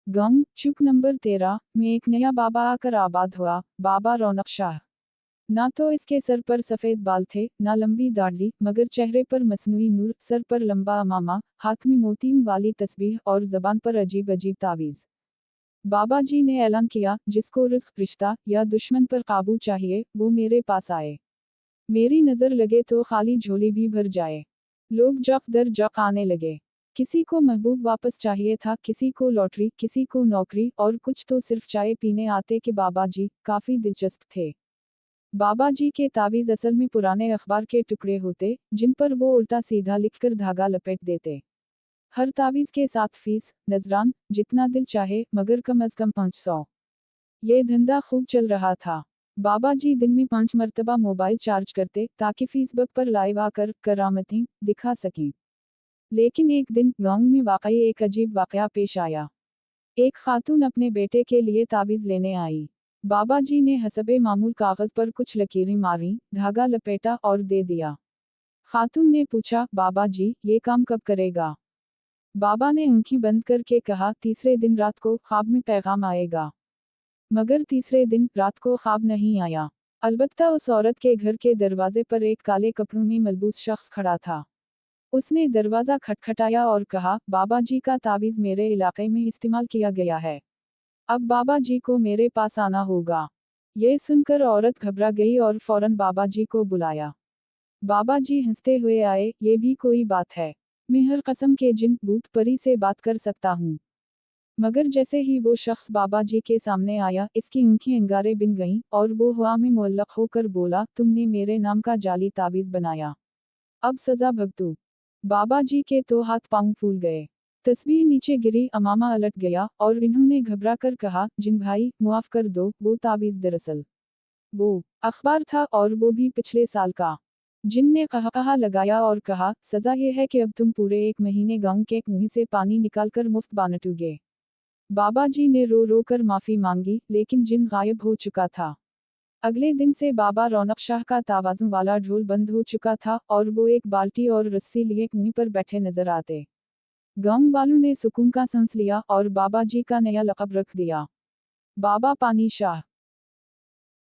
गंग चुप नंबर 13 में एक नया बाबा आकर आबाद हुआ, बाबा रौनक शाह। ना तो इसके सर पर सफेद बाल थे, ना लंबी दाढ़ी, मगर चेहरे पर मसनूई नूर, सर पर लंबा अमामा, हाथ में मोतियों वाली तस्बीह और जबान पर अजीब अजीब तावीज। बाबा जी ने ऐलान किया, जिसको रिस्क, रिश्ता या दुश्मन पर काबू चाहिए, वो मेरे पास आए। मेरी नजर लगे तो खाली झोली भी भर जाए। लोग जक दर जक आने लगे। किसी को महबूब वापस चाहिए था, किसी को लॉटरी, किसी को नौकरी, और कुछ तो सिर्फ चाय पीने आते कि बाबा जी काफी दिलचस्प थे। बाबा जी के तावीज असल में पुराने अखबार के टुकड़े होते, जिन पर वो उल्टा सीधा लिखकर धागा लपेट देते। हर तावीज के साथ फीस, नजरान, जितना दिल चाहे, मगर कम अज कम 500। ये धंधा खूब चल रहा था। बाबा जी दिन में 5 मरतबा मोबाइल चार्ज करते, ताकि फेसबुक पर लाइव आकर करामतें दिखा सकें। लेकिन एक दिन गांव में वाकई एक अजीब वाकया पेश आया। एक खातून अपने बेटे के लिए तावीज लेने आई। बाबा जी ने हसबे मामूल कागज पर कुछ लकीरें मारी, धागा लपेटा और दे दिया। खातून ने पूछा, बाबा जी ये काम कब करेगा? बाबा ने आंखें बंद करके कहा, तीसरे दिन रात को ख्वाब में पैगाम आएगा। मगर तीसरे दिन रात को ख्वाब नहीं आया। अलबत्ता उस औरत के घर के दरवाजे पर एक काले कपड़ों में मलबूस शख्स खड़ा था। उसने दरवाजा खटखटाया और कहा, बाबा जी का तावीज मेरे इलाके में इस्तेमाल किया गया है। अब बाबा जी को मेरे पास आना होगा। ये सुनकर औरत घबरा गई और फौरन बाबा जी को बुलाया। बाबा जी हंसते हुए आए, ये भी कोई बात है। मैं हर कसम के जिन भूत परी से बात कर सकता हूँ। मगर जैसे ही वो शख्स बाबा जी के सामने आया, इसकी आंखें अंगारे बिन गईं, और वो हवा में मुअल्लक होकर बोला, तुमने मेरे नाम का जाली तावीज बनाया। अब सजा भुगतो। बाबा जी के तो हाथ पांव फूल गए। तस्बीह नीचे गिरी, अमामा अलट गया, और इन्होंने घबरा कर कहा, जिन भाई मुआफ कर दो, वो तावीज दरअसल वो अखबार था, और वो भी पिछले साल का। जिन ने कहा लगाया और कहा, सजा ये है कि अब तुम पूरे 1 महीने गांव के कुएं से पानी निकालकर मुफ्त बांटोगे। बाबा जी ने रो रो कर माफी मांगी, लेकिन जिन गायब हो चुका था। अगले दिन से बाबा रौनक शाह का तावाज़ुन वाला ढोल बंद हो चुका था, और वो एक बाल्टी और रस्सी लिए कुएं पर बैठे नजर आते। गांव वालों ने सुकून का सांस लिया और बाबा जी का नया लक़ब रख दिया, बाबा पानी शाह।